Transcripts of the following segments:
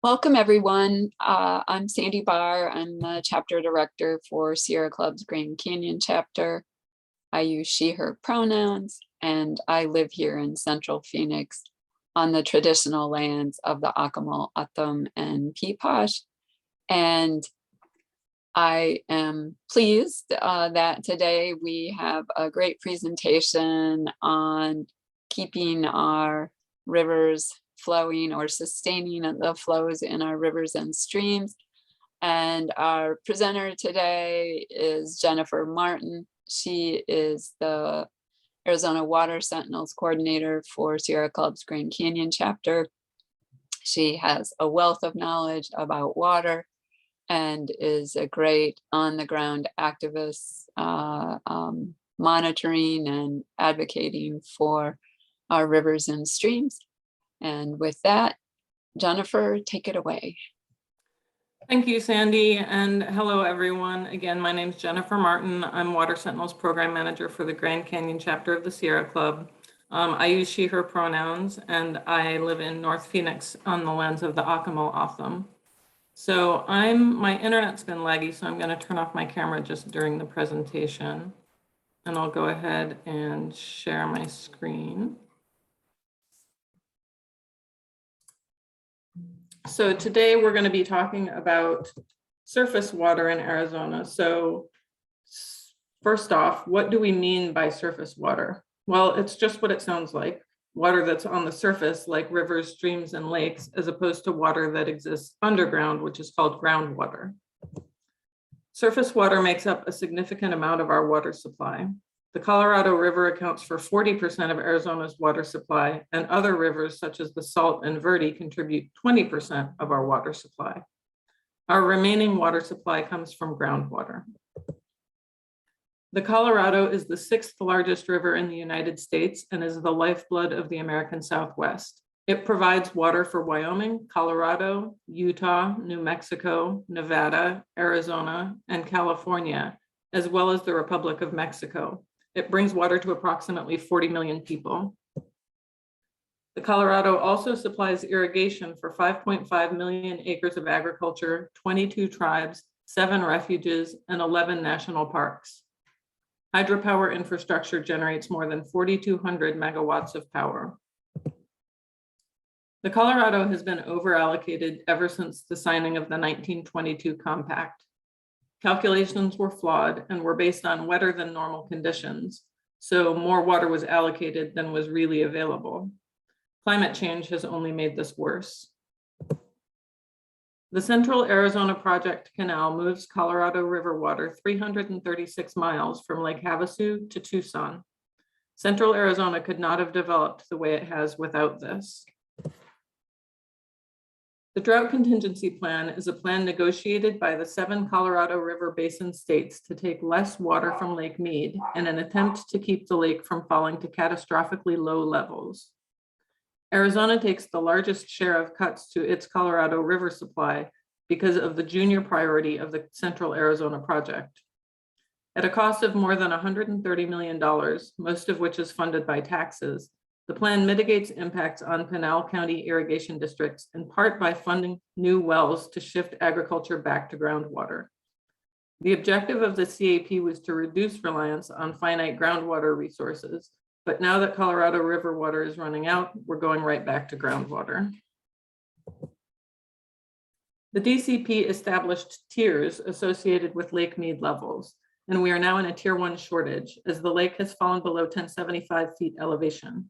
Welcome, everyone. I'm Sandy Barr. I'm the chapter director for Sierra Club's Grand Canyon chapter. I use she, her pronouns, and I live here in Central Phoenix on the traditional lands of the Acamel, Atum, and Pipash. And I am pleased that today we have a great presentation on keeping our rivers flowing or sustaining the flows in our rivers and streams. And our presenter today is Jennifer Martin. She is the Arizona Water Sentinels coordinator for Sierra Club's Grand Canyon chapter. She has a wealth of knowledge about water and is a great on-the-ground activist, monitoring and advocating for our rivers and streams. And with that, Jennifer, take it away. Thank you, Sandy, and hello, everyone. Again, my name is Jennifer Martin. I'm Water Sentinels Program Manager for the Grand Canyon chapter of the Sierra Club. I use she, her pronouns, and I live in North Phoenix on the lands of the Acamel Atum. So my internet's been laggy, so I'm going to turn off my camera just during the presentation, and I'll go ahead and share my screen. So today we're going to be talking about surface water in Arizona. So first off, what do we mean by surface water? Well, it's just what it sounds like, water that's on the surface like rivers, streams, and lakes, as opposed to water that exists underground, which is called groundwater. Surface water makes up a significant amount of our water supply. The Colorado River accounts for 40% of Arizona's water supply, and other rivers such as the Salado and Verde contribute 20% of our water supply. Our remaining water supply comes from groundwater. The Colorado is the sixth largest river in the United States and is the lifeblood of the American Southwest. It provides water for Wyoming, Colorado, Utah, New Mexico, Nevada, Arizona, and California, as well as the Republic of Mexico. It brings water to approximately 40 million people. The Colorado also supplies irrigation for 5.5 million acres of agriculture, 22 tribes, 7 refuges, and 11 national parks. Hydropower infrastructure generates more than 4,200 megawatts of power. The Colorado has been overallocated ever since the signing of the 1922 compact. Calculations were flawed and were based on wetter than normal conditions, so more water was allocated than was really available. Climate change has only made this worse. The Central Arizona Project Canal moves Colorado River water 336 miles from Lake Havasu to Tucson. Central Arizona could not have developed the way it has without this. The Drought Contingency Plan is a plan negotiated by the 7 Colorado River Basin states to take less water from Lake Mead in an attempt to keep the lake from falling to catastrophically low levels. Arizona takes the largest share of cuts to its Colorado River supply because of the junior priority of the Central Arizona Project. At a cost of more than $130 million, most of which is funded by taxes, the plan mitigates impacts on Pinal County irrigation districts in part by funding new wells to shift agriculture back to groundwater. The objective of the CAP was to reduce reliance on finite groundwater resources, but now that Colorado River water is running out, we're going right back to groundwater. The DCP established tiers associated with Lake Mead levels, and we are now in a tier 1 shortage as the lake has fallen below 1075 feet elevation.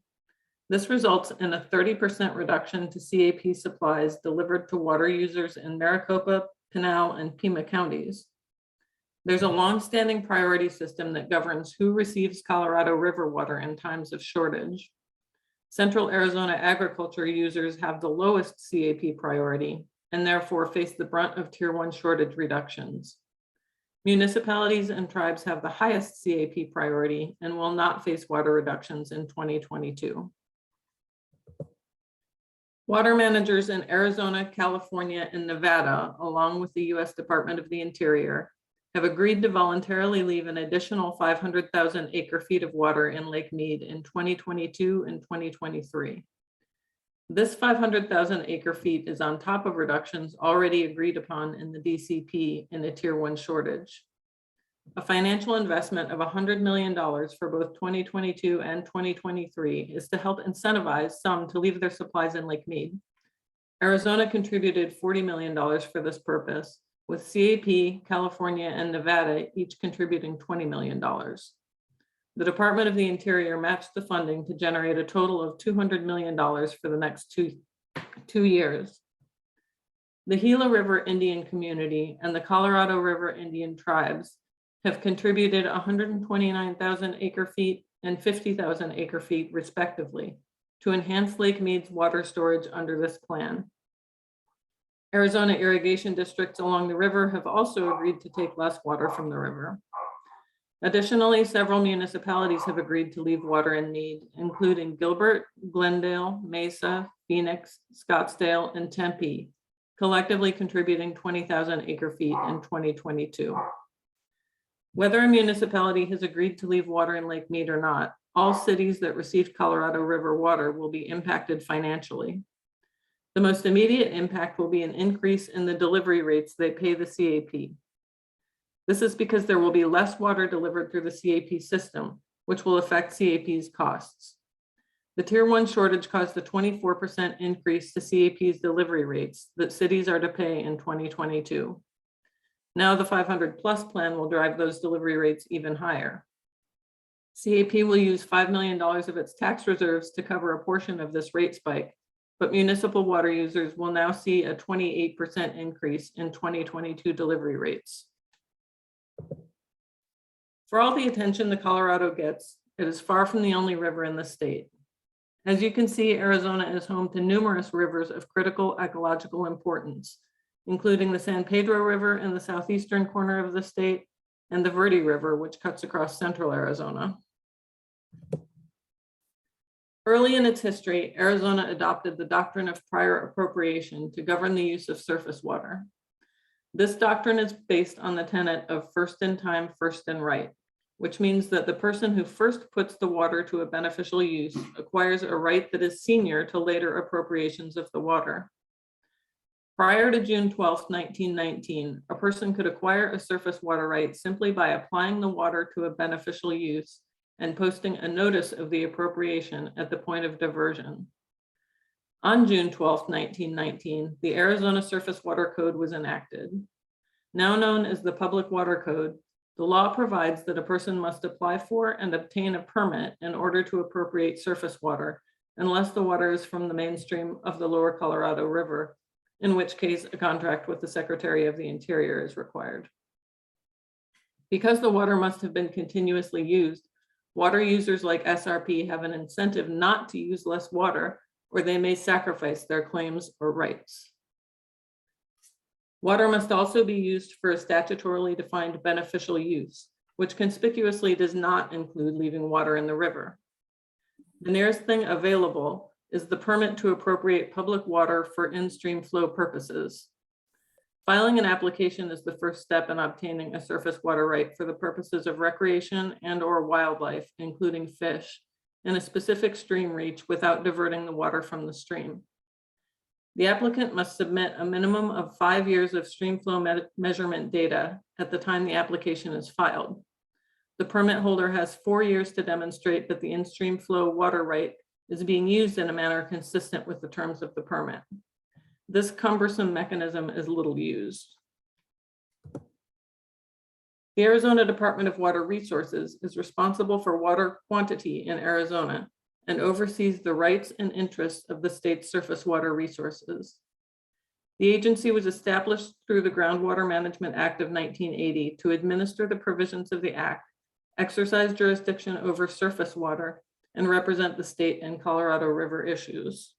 This results in a 30% reduction to CAP supplies delivered to water users in Maricopa, Pinal, and Pima counties. There's a longstanding priority system that governs who receives Colorado River water in times of shortage. Central Arizona agriculture users have the lowest CAP priority and therefore face the brunt of tier 1 shortage reductions. Municipalities and tribes have the highest CAP priority and will not face water reductions in 2022. Water managers in Arizona, California, and Nevada, along with the U.S. Department of the Interior, have agreed to voluntarily leave an additional 500,000 acre feet of water in Lake Mead in 2022 and 2023. This 500,000 acre feet is on top of reductions already agreed upon in the DCP in a tier 1 shortage. A financial investment of $100 million for both 2022 and 2023 is to help incentivize some to leave their supplies in Lake Mead. Arizona contributed $40 million for this purpose, with CAP, California, and Nevada each contributing $20 million. The Department of the Interior matched the funding to generate a total of $200 million for the next two years. The Gila River Indian community and the Colorado River Indian tribes have contributed 129,000 acre feet and 50,000 acre feet respectively to enhance Lake Mead's water storage under this plan. Arizona irrigation districts along the river have also agreed to take less water from the river. Additionally, several municipalities have agreed to leave water in Mead, including Gilbert, Glendale, Mesa, Phoenix, Scottsdale, and Tempe, collectively contributing 20,000 acre feet in 2022. Whether a municipality has agreed to leave water in Lake Mead or not, all cities that received Colorado River water will be impacted financially. The most immediate impact will be an increase in the delivery rates they pay the CAP. This is because there will be less water delivered through the CAP system, which will affect CAP's costs. The tier 1 shortage caused a 24% increase to CAP's delivery rates that cities are to pay in 2022. Now the 500 plus plan will drive those delivery rates even higher. CAP will use $5 million of its tax reserves to cover a portion of this rate spike, but municipal water users will now see a 28% increase in 2022 delivery rates. For all the attention the Colorado gets, it is far from the only river in the state. As you can see, Arizona is home to numerous rivers of critical ecological importance, including the San Pedro River in the southeastern corner of the state and the Verde River, which cuts across central Arizona. Early in its history, Arizona adopted the doctrine of prior appropriation to govern the use of surface water. This doctrine is based on the tenet of first in time, first in right, which means that the person who first puts the water to a beneficial use acquires a right that is senior to later appropriations of the water. Prior to June 12, 1919, a person could acquire a surface water right simply by applying the water to a beneficial use and posting a notice of the appropriation at the point of diversion. On June 12, 1919, the Arizona Surface Water Code was enacted. Now known as the Public Water Code, the law provides that a person must apply for and obtain a permit in order to appropriate surface water, unless the water is from the mainstream of the lower Colorado River, in which case a contract with the Secretary of the Interior is required. Because the water must have been continuously used, water users like SRP have an incentive not to use less water, or they may sacrifice their claims or rights. Water must also be used for a statutorily defined beneficial use, which conspicuously does not include leaving water in the river. The nearest thing available is the permit to appropriate public water for in-stream flow purposes. Filing an application is the first step in obtaining a surface water right for the purposes of recreation and/or wildlife, including fish, in a specific stream reach without diverting the water from the stream. The applicant must submit a minimum of 5 years of stream flow measurement data at the time the application is filed. The permit holder has 4 years to demonstrate that the in-stream flow water right is being used in a manner consistent with the terms of the permit. This cumbersome mechanism is little used. The Arizona Department of Water Resources is responsible for water quantity in Arizona and oversees the rights and interests of the state's surface water resources. The agency was established through the Groundwater Management Act of 1980 to administer the provisions of the act, exercise jurisdiction over surface water, and represent the state in Colorado River issues.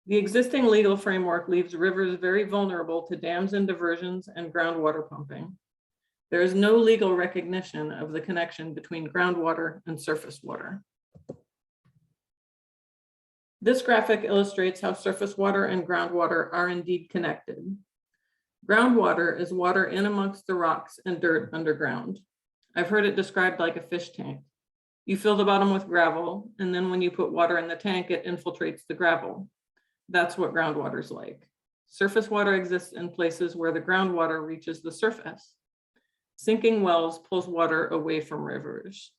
The existing legal framework leaves rivers very vulnerable to dams and diversions and groundwater pumping. There is no legal recognition of the connection between groundwater and surface water. This graphic illustrates how surface water and groundwater are indeed connected. Groundwater is water in amongst the rocks and dirt underground. I've heard it described like a fish tank. You fill the bottom with gravel, and then when you put water in the tank, it infiltrates the gravel. That's what groundwater is like. Surface water exists in places where the groundwater reaches the surface. Sinking wells pulls water away from rivers.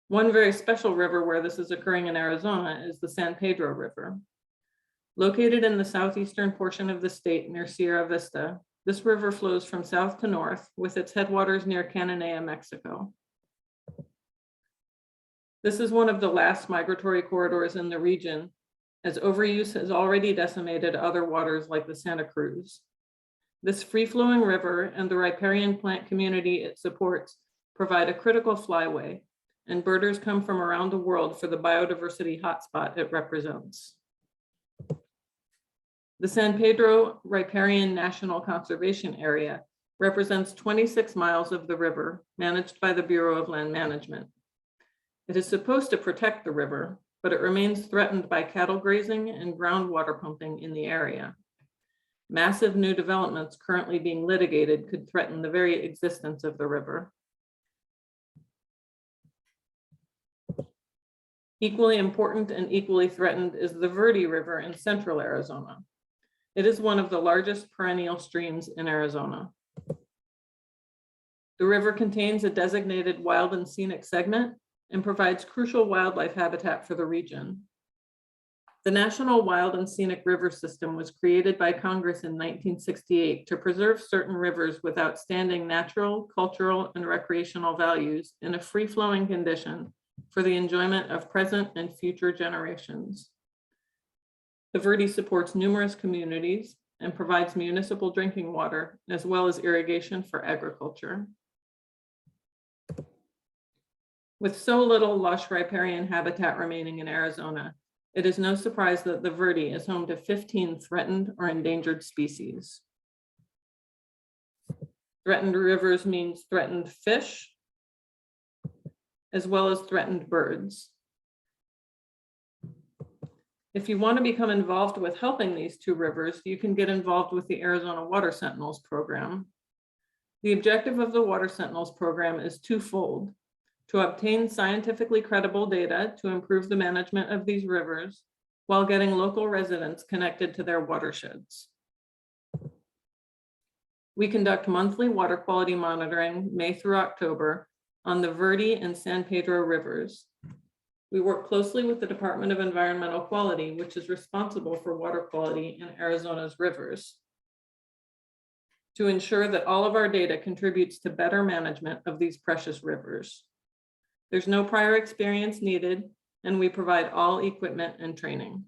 One very special river where this is occurring in Arizona is the San Pedro River. Located in the southeastern portion of the state near Sierra Vista, this river flows from south to north with its headwaters near Cananea, Mexico. This is one of the last migratory corridors in the region, as overuse has already decimated other waters like the Santa Cruz. This free-flowing river and the riparian plant community it supports provide a critical flyway, and birders come from around the world for the biodiversity hotspot it represents. The San Pedro Riparian National Conservation Area represents 26 miles of the river managed by the Bureau of Land Management. It is supposed to protect the river, but it remains threatened by cattle grazing and groundwater pumping in the area. Massive new developments currently being litigated could threaten the very existence of the river. Equally important and equally threatened is the Verde River in central Arizona. It is one of the largest perennial streams in Arizona. The river contains a designated wild and scenic segment and provides crucial wildlife habitat for the region. The National Wild and Scenic River System was created by Congress in 1968 to preserve certain rivers with outstanding natural, cultural, and recreational values in a free-flowing condition for the enjoyment of present and future generations. The Verde supports numerous communities and provides municipal drinking water, as well as irrigation for agriculture. With so little lush riparian habitat remaining in Arizona, it is no surprise that the Verde is home to 15 threatened or endangered species. Threatened rivers means threatened fish, as well as threatened birds. If you want to become involved with helping these two rivers, you can get involved with the Arizona Water Sentinels Program. The objective of the Water Sentinels Program is twofold: to obtain scientifically credible data to improve the management of these rivers while getting local residents connected to their watersheds. We conduct monthly water quality monitoring May through October on the Verde and San Pedro rivers. We work closely with the Department of Environmental Quality, which is responsible for water quality in Arizona's rivers, to ensure that all of our data contributes to better management of these precious rivers. There's no prior experience needed, and we provide all equipment and training.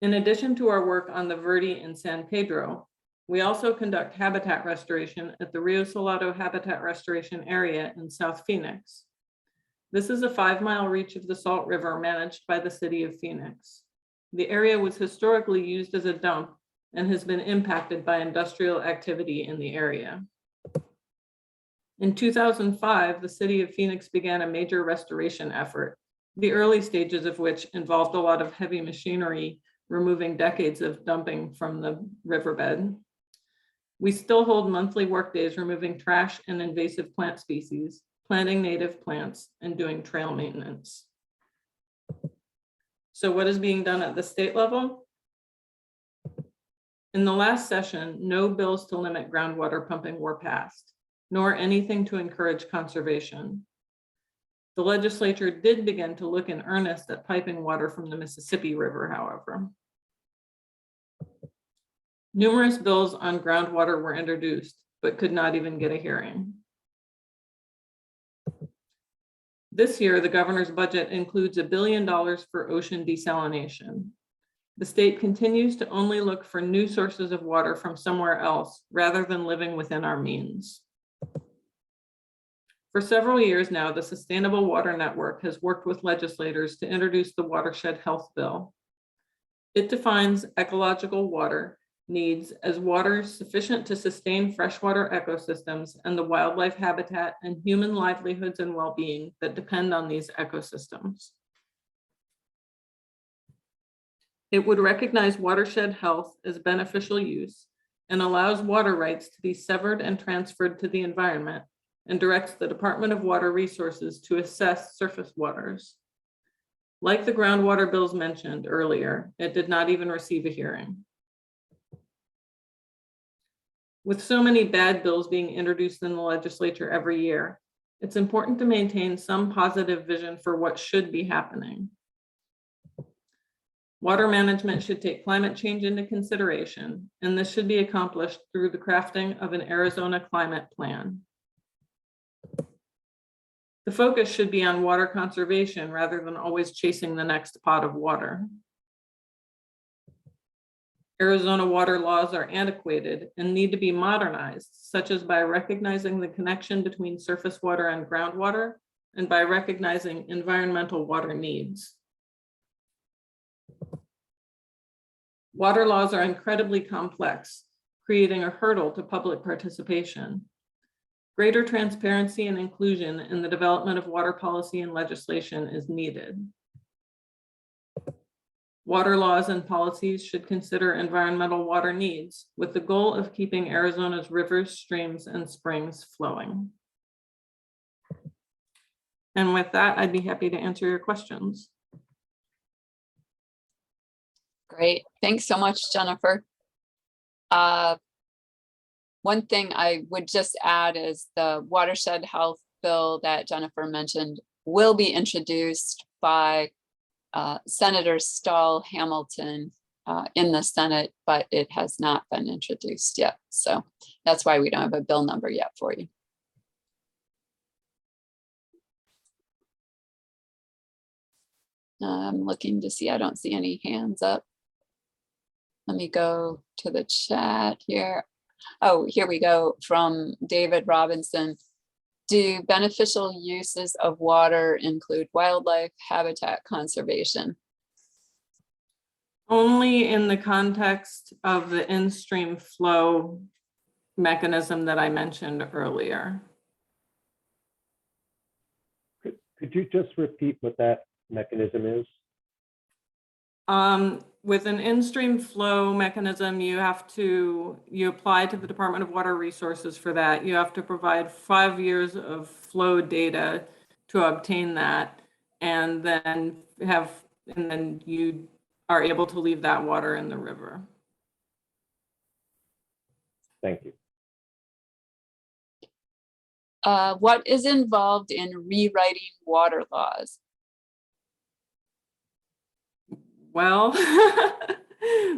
In addition to our work on the Verde and San Pedro, we also conduct habitat restoration at the Rio Salado Habitat Restoration Area in South Phoenix. This is a 5-mile reach of the Salt River managed by the city of Phoenix. The area was historically used as a dump and has been impacted by industrial activity in the area. In 2005, the city of Phoenix began a major restoration effort, the early stages of which involved a lot of heavy machinery removing decades of dumping from the riverbed. We still hold monthly work days removing trash and invasive plant species, planting native plants, and doing trail maintenance. So what is being done at the state level? In the last session, no bills to limit groundwater pumping were passed, nor anything to encourage conservation. The legislature did begin to look in earnest at piping water from the Mississippi River, however. Numerous bills on groundwater were introduced, but could not even get a hearing. This year, the governor's budget includes $1 billion for ocean desalination. The state continues to only look for new sources of water from somewhere else rather than living within our means. For several years now, the Sustainable Water Network has worked with legislators to introduce the Watershed Health Bill. It defines ecological water needs as water sufficient to sustain freshwater ecosystems and the wildlife habitat and human livelihoods and well-being that depend on these ecosystems. It would recognize watershed health as beneficial use and allows water rights to be severed and transferred to the environment and directs the Department of Water Resources to assess surface waters. Like the groundwater bills mentioned earlier, it did not even receive a hearing. With so many bad bills being introduced in the legislature every year, it's important to maintain some positive vision for what should be happening. Water management should take climate change into consideration, and this should be accomplished through the crafting of an Arizona climate plan. The focus should be on water conservation rather than always chasing the next pot of water. Arizona water laws are antiquated and need to be modernized, such as by recognizing the connection between surface water and groundwater, and by recognizing environmental water needs. Water laws are incredibly complex, creating a hurdle to public participation. Greater transparency and inclusion in the development of water policy and legislation is needed. Water laws and policies should consider environmental water needs with the goal of keeping Arizona's rivers, streams, and springs flowing. And with that, I'd be happy to answer your questions. Great. Thanks so much, Jennifer. One thing I would just add is the Watershed Health Bill that Jennifer mentioned will be introduced by Senator Stahl Hamilton in the Senate, but it has not been introduced yet. So that's why we don't have a bill number yet for you. I'm looking to see, I don't see any hands up. Let me go to the chat here. Oh, here we go from David Robinson. Do beneficial uses of water include wildlife habitat conservation? Only in the context of the in-stream flow mechanism that I mentioned earlier. Could you just repeat what that mechanism is? With an in-stream flow mechanism, you apply to the Department of Water Resources for that. You have to provide 5 years of flow data to obtain that, and then you are able to leave that water in the river. Thank you. What is involved in rewriting water laws? Well,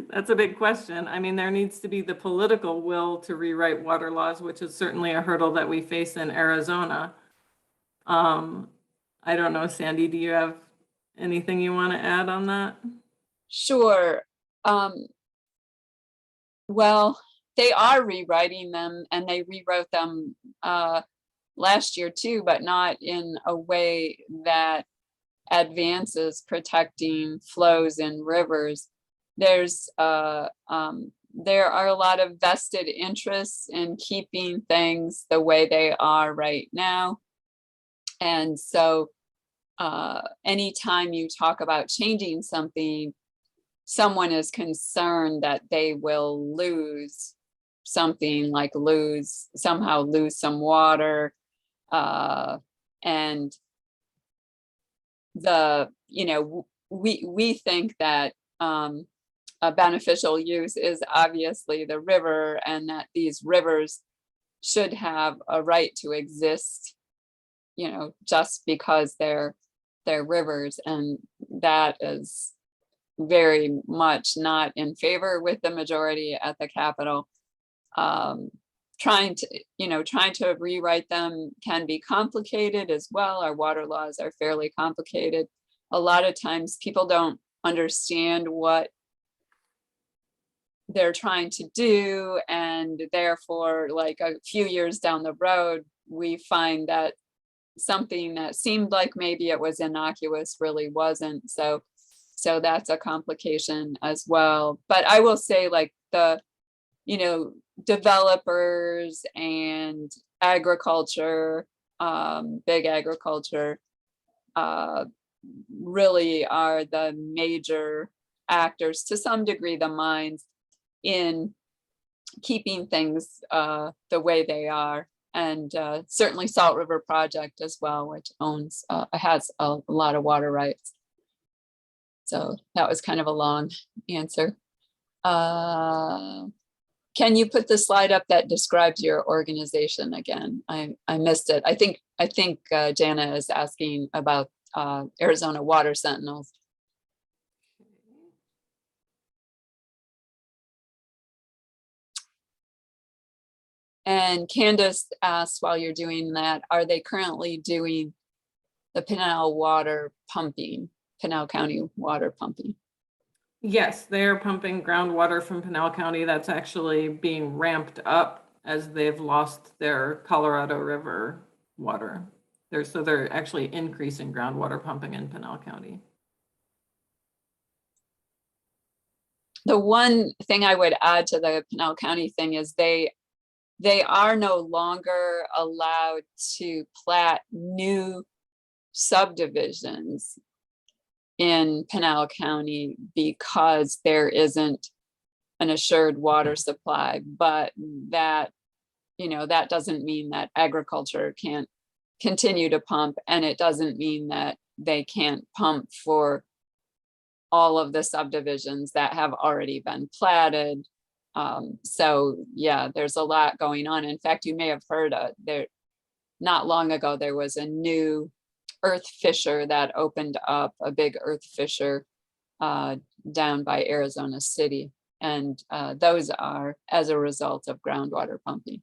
that's a big question. I mean, there needs to be the political will to rewrite water laws, which is certainly a hurdle that we face in Arizona. I don't know, Sandy, do you have anything you want to add on that? Sure. Well, they are rewriting them, and they rewrote them last year too, but not in a way that advances protecting flows in rivers. There are a lot of vested interests in keeping things the way they are right now. And so anytime you talk about changing something, someone is concerned that they will lose something, like somehow lose some water. And we think that a beneficial use is obviously the river, and that these rivers should have a right to exist, just because they're rivers, and that is very much not in favor with the majority at the Capitol. Trying to rewrite them can be complicated as well. Our water laws are fairly complicated. A lot of times people don't understand what they're trying to do, and therefore, like a few years down the road, we find that something that seemed like maybe it was innocuous really wasn't. So that's a complication as well. But I will say, like, the developers and agriculture, big agriculture, really are the major actors, to some degree, the minds in keeping things the way they are. and certainly Salt River Project as well, which has a lot of water rights. So that was kind of a long answer. Can you put the slide up that describes your organization again? I missed it. I think Jana is asking about Arizona Water Sentinels. And Candace asks, while you're doing that, are they currently doing the Pinal water pumping, Pinal County water pumping? Yes, they are pumping groundwater from Pinal County. That's actually being ramped up as they've lost their Colorado River water. So they're actually increasing groundwater pumping in Pinal County. The one thing I would add to the Pinal County thing is they are no longer allowed to plat new subdivisions in Pinal County because there isn't an assured water supply. But that, that doesn't mean that agriculture can't continue to pump, and it doesn't mean that they can't pump for all of the subdivisions that have already been platted. So yeah, there's a lot going on. In fact, you may have heard there not long ago, there was a new earth fissure that opened up, a big earth fissure down by Arizona City. And those are as a result of groundwater pumping.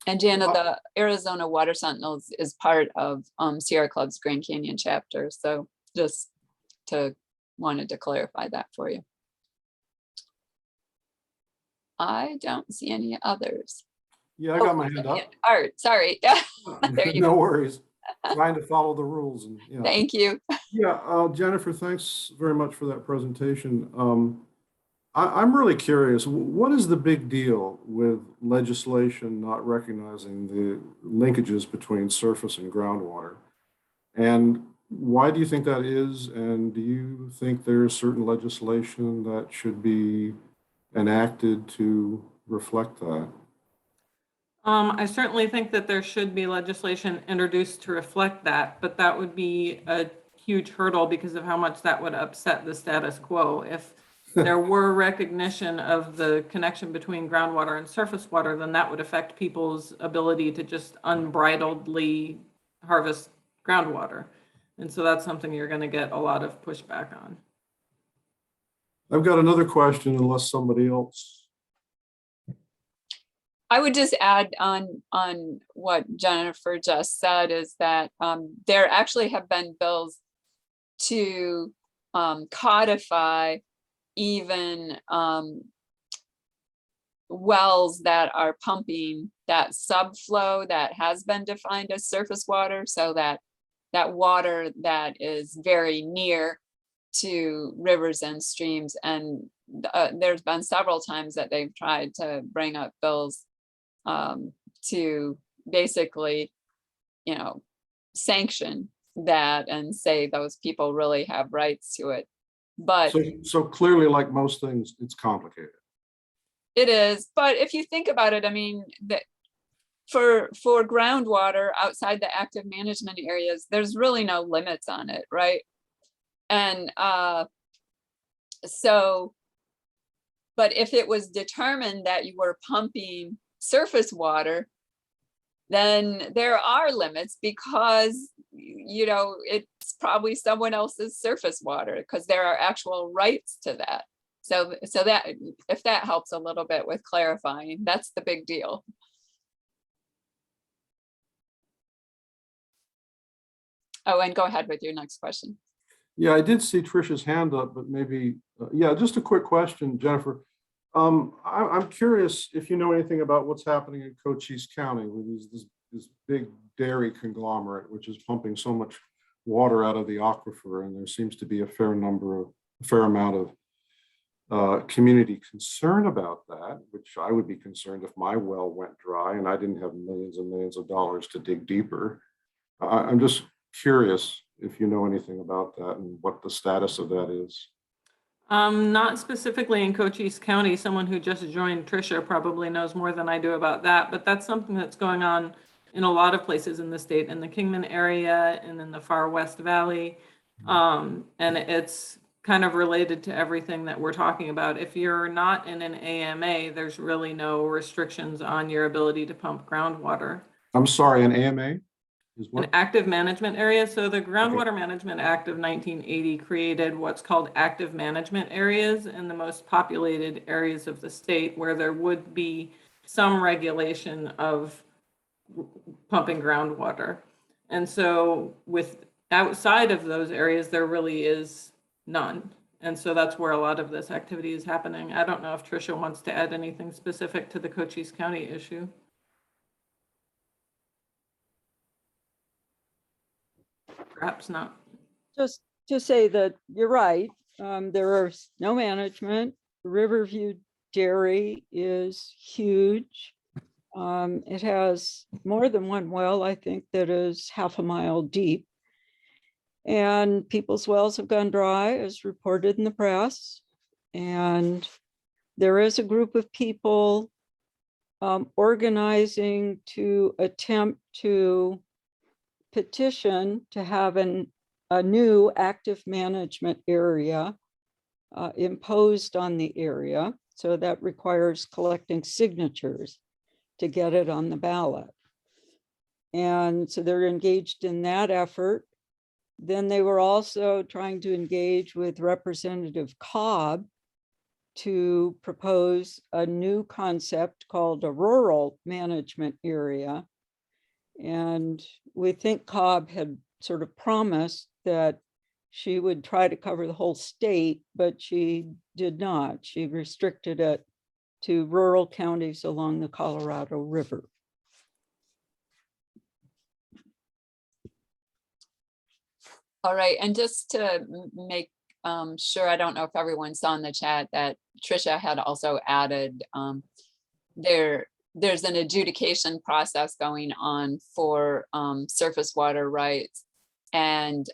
And Jana, the Arizona Water Sentinels is part of Sierra Club's Grand Canyon chapter. So just wanted to clarify that for you. I don't see any others. Yeah, I got my hand up. Art, sorry. There you No go. worries. Trying to follow the rules. And yeah. Thank you. Yeah, Jennifer, thanks very much for that presentation. I'm really curious, what is the big deal with legislation not recognizing the linkages between surface and groundwater? And why do you think that is? And do you think there's certain legislation that should be enacted to reflect that? I certainly think that there should be legislation introduced to reflect that, but that would be a huge hurdle because of how much that would upset the status quo. If there were recognition of the connection between groundwater and surface water, then that would affect people's ability to just unbridledly harvest groundwater. And so that's something you're going to get a lot of pushback on. I've got another question, unless somebody else. I would just add on what Jennifer just said is that there actually have been bills to codify even wells that are pumping that subflow that has been defined as surface water, so that water that is very near to rivers and streams. And there's been several times that they've tried to bring up bills to basically, sanction that and say those people really have rights to it. But So clearly, like most things, it's complicated. it is. But if you think about it, I mean, that for groundwater outside the active management areas, there's really no limits on it, right? And so, but if it was determined that you were pumping surface water, then there are limits because it's probably someone else's surface water because there are actual rights to that. So that, if that helps a little bit with clarifying, that's the big deal. Oh, and go ahead with your next question. Yeah, I did see Trisha's hand up, but maybe, yeah, just a quick question, Jennifer. I'm curious if you know anything about what's happening in Cochise County with this big dairy conglomerate, which is pumping so much water out of the aquifer, and there seems to be a fair amount of community concern about that, which I would be concerned if my well went dry and I didn't have millions and millions of dollars to dig deeper. I'm just curious if you know anything about that and what the status of that is. Not specifically in Cochise County. Someone who just joined, Tricia, probably knows more than I do about that, but that's something that's going on in a lot of places in the state, in the Kingman area and in the far West Valley. And it's kind of related to everything that we're talking about. If you're not in an AMA, there's really no restrictions on your ability to pump groundwater. I'm sorry, an AMA is An what? active management area. So the Groundwater Management Act of 1980 created what's called active management areas in the most populated areas of the state, where there would be some regulation of pumping groundwater. And so with outside of those areas, there really is none. And so that's where a lot of this activity is happening. I don't know if Tricia wants to add anything specific to the Cochise County issue. Perhaps not. Just to say that you're right, there is no management. Riverview Dairy is huge. It has more than one well, I think, that is half a mile deep. And people's wells have gone dry, as reported in the press. And there is a group of people organizing to attempt to petition to have a new active management area imposed on the area. So that requires collecting signatures to get it on the ballot. And so they're engaged in that effort. Then they were also trying to engage with Representative Cobb to propose a new concept called a rural management area. And we think Cobb had sort of promised that she would try to cover the whole state, but she did not. She restricted it to rural counties along the Colorado River. All right, and just to make sure, I don't know if everyone saw in the chat that Tricia had also added there's an adjudication process going on for surface water rights. And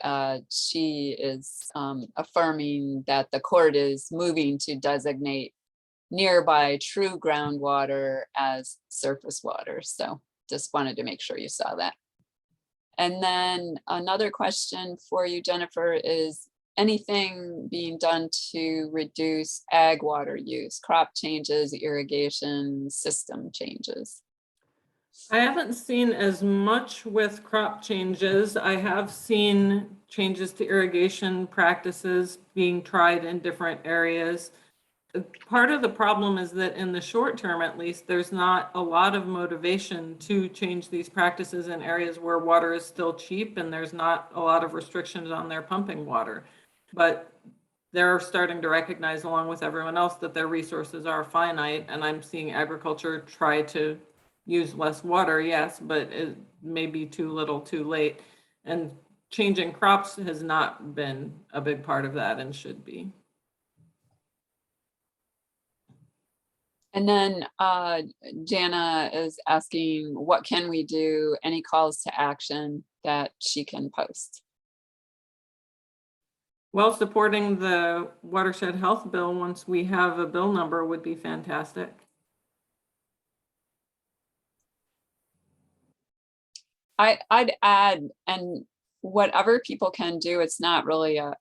she is affirming that the court is moving to designate nearby true groundwater as surface water. So just wanted to make sure you saw that. And then another question for you, Jennifer, is anything being done to reduce ag water use, crop changes, irrigation system changes? I haven't seen as much with crop changes. I have seen changes to irrigation practices being tried in different areas. Part of the problem is that in the short term, at least, there's not a lot of motivation to change these practices in areas where water is still cheap and there's not a lot of restrictions on their pumping water. But they're starting to recognize, along with everyone else, that their resources are finite, and I'm seeing agriculture try to use less water, yes, but it may be too little too late. And changing crops has not been a big part of that and should be. And then Jana is asking, what can we do? Any calls to action that she can post? Well, supporting the Watershed Health Bill once we have a bill number would be fantastic. I'd add, and whatever people can do, it's not really a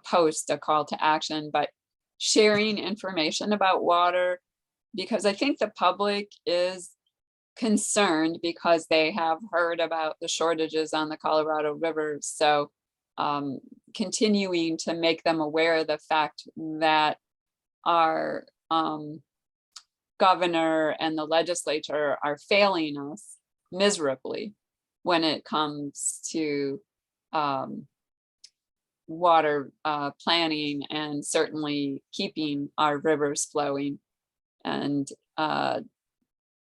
post, a call to action, but sharing information about water, because I think the public is concerned because they have heard about the shortages on the Colorado River. So continuing to make them aware of the fact that our governor and the legislature are failing us miserably when it comes to water planning and certainly keeping our rivers flowing, and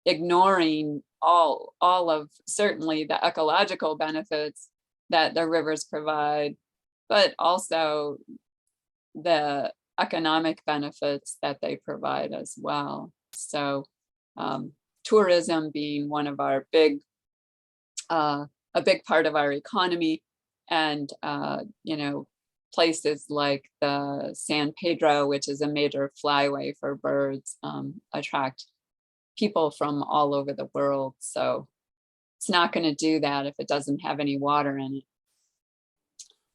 ignoring all of certainly the ecological benefits that the rivers provide, but also the economic benefits that they provide as well. So tourism being one of our a big part of our economy, And, places like the San Pedro, which is a major flyway for birds, attract people from all over the world. So it's not going to do that if it doesn't have any water in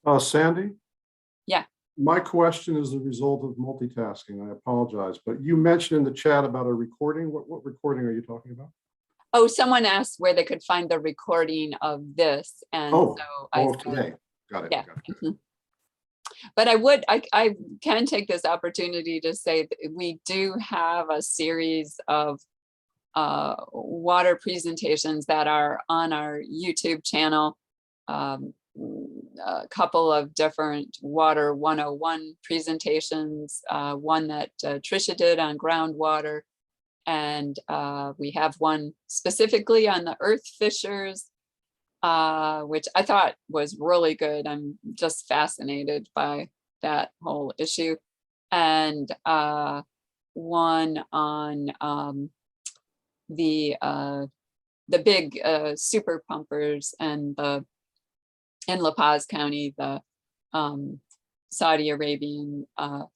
it. Sandy? Yeah. My question is the result of multitasking. I apologize, but you mentioned in the chat about a recording. What recording are you talking about? Oh, someone asked where they could find the recording of this. And so I said, today. Got it. yeah. Got it. Mhm. But I can take this opportunity to say that we do have a series of water presentations that are on our YouTube channel. A couple of different Water 101 presentations, one that Trisha did on groundwater. And we have one specifically on the earth fissures, which I thought was really good. I'm just fascinated by that whole issue. And one on the big super pumpers and in La Paz County, the Saudi Arabian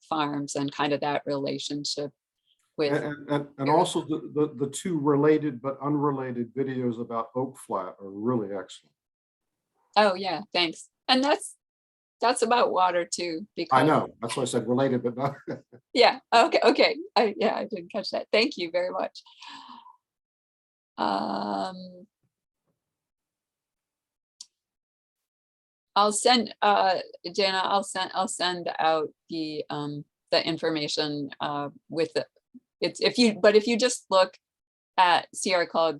farms and kind of that relationship with. And also the two related but unrelated videos about Oak Flat are really excellent. Oh yeah, thanks. And that's about water too. Because I know, that's why I said related, but not. yeah, okay. I didn't catch that. Thank you very much. I'll send Jana, I'll send out the information with the if you just look at Sierra Club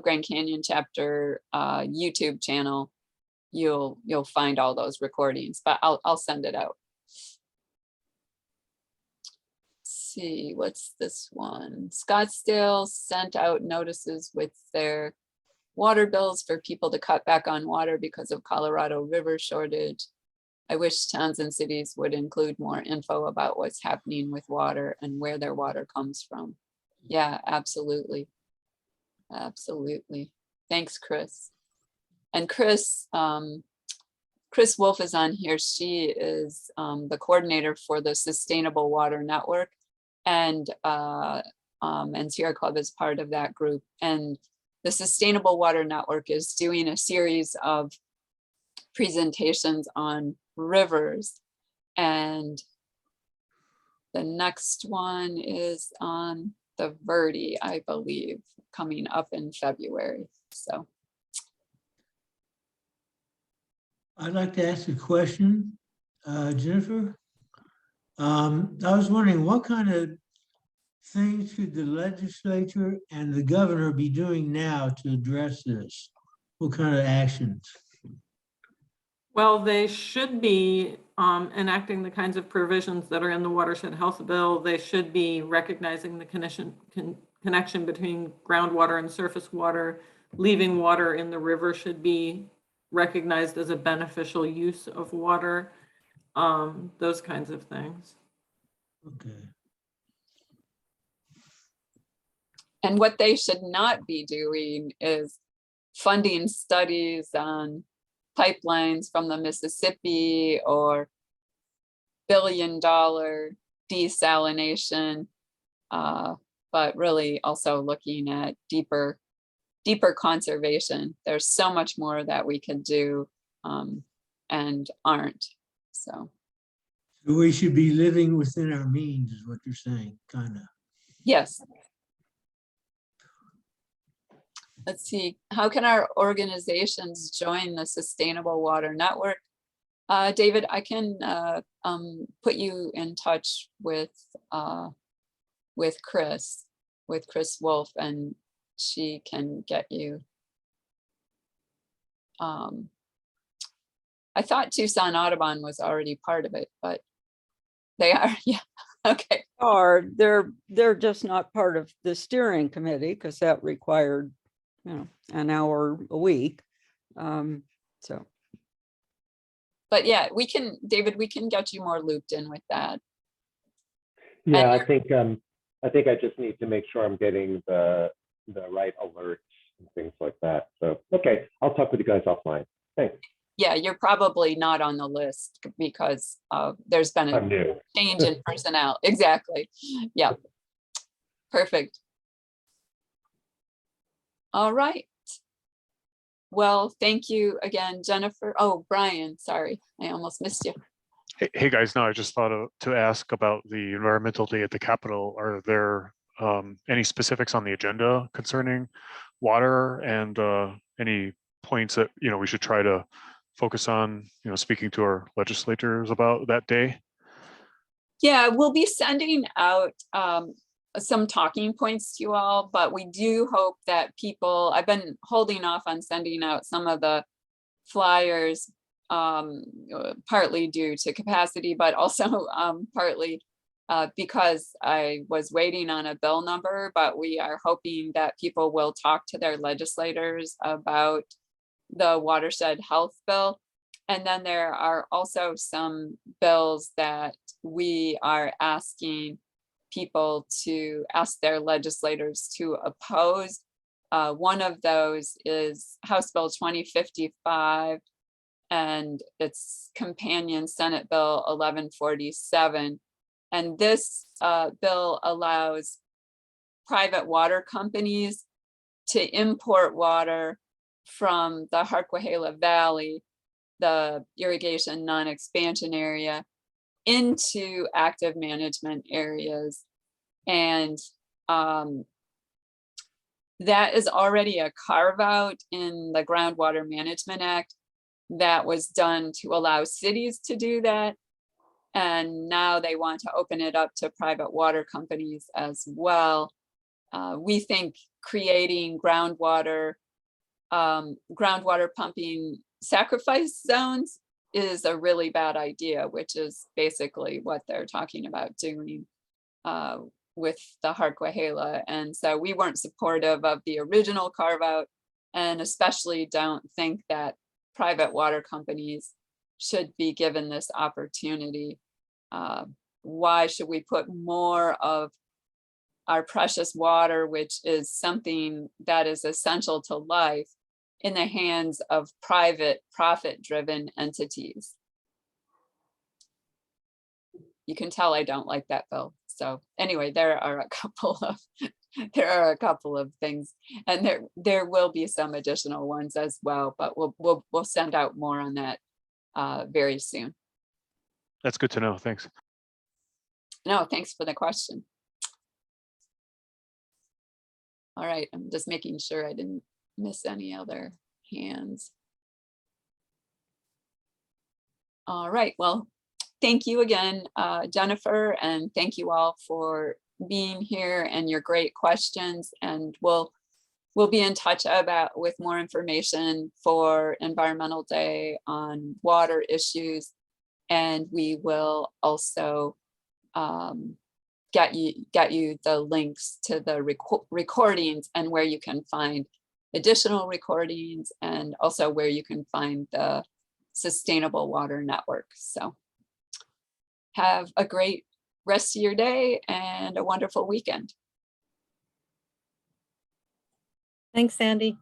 Grand Canyon chapter YouTube channel, you'll find all those recordings, but I'll send it out. Let's see, what's this one? Scottsdale sent out notices with their water bills for people to cut back on water because of Colorado River shortage. I wish towns and cities would include more info about what's happening with water and where their water comes from. Yeah, absolutely. Absolutely. Thanks, Chris. And Chris Wolf is on here. She is the coordinator for the Sustainable Water Network, and Sierra Club is part of that group. And the Sustainable Water Network is doing a series of presentations on rivers. And the next one is on the Verde, I believe, coming up in February. So I'd like to ask a question, Jennifer. I was wondering what kind of things should the legislature and the governor be doing now to address this? What kind of actions? Well, they should be enacting the kinds of provisions that are in the Watershed Health Bill. They should be recognizing the connection between groundwater and surface water. Leaving water in the river should be recognized as a beneficial use of water. Those kinds of things. Okay. and what they should not be doing is funding studies on pipelines from the Mississippi or billion-dollar desalination, but really also looking at deeper conservation. There's so much more that we can do and aren't. So we should be living within our means is what you're saying, kind of. yes. Let's see, how can our organizations join the Sustainable Water Network? David, I can put you in touch with Chris Wolf, and she can get you. I thought Tucson Audubon was already part of it, but they are, yeah, okay. Or they're just not part of the steering committee because that required, an hour a week. So. But yeah, David, we can get you more looped in with that. Yeah, I think I just need to make sure I'm getting the right alerts and things like that. So, okay, I'll talk with you guys offline. Thanks. Yeah, you're probably not on the list because there's been I'm a new. change in personnel. Exactly. Yeah. Perfect. All right. Well, thank you again, Jennifer. Oh, Brian, sorry, I almost missed you. Hey guys, no, I just thought to ask about the environmental day at the Capitol. Are there any specifics on the agenda concerning water and any points that we should try to focus on, speaking to our legislators about that day? Yeah, we'll be sending out some talking points to you all, but we do hope that people, I've been holding off on sending out some of the flyers, partly due to capacity, but also partly because I was waiting on a bill number, but we are hoping that people will talk to their legislators about the watershed health bill. And then there are also some bills that we are asking people to ask their legislators to oppose. One of those is House Bill 2055 and its companion Senate Bill 1147. And this bill allows private water companies to import water from the Harquahala Valley, the irrigation non-expansion area, into active management areas. And that is already a carve out in the Groundwater Management Act that was done to allow cities to do that. And now they want to open it up to private water companies as well. We think creating groundwater pumping sacrifice zones is a really bad idea, which is basically what they're talking about doing with the Harquahala. And so we weren't supportive of the original carve out, and especially don't think that private water companies should be given this opportunity. Why should we put more of our precious water, which is something that is essential to life, in the hands of private profit-driven entities? You can tell I don't like that bill. So anyway, there are a couple of things, and there will be some additional ones as well, but we'll send out more on that very soon. That's good to know. Thanks. No, thanks for the question. All right, I'm just making sure I didn't miss any other hands. All right, well, thank you again, Jennifer, and thank you all for being here and your great questions. And we'll be in touch with more information for Environmental Day on water issues. And we will also get you the links to the recordings and where you can find additional recordings, and also where you can find the Sustainable Water Network. So have a great rest of your day and a wonderful weekend. Thanks, Sandy.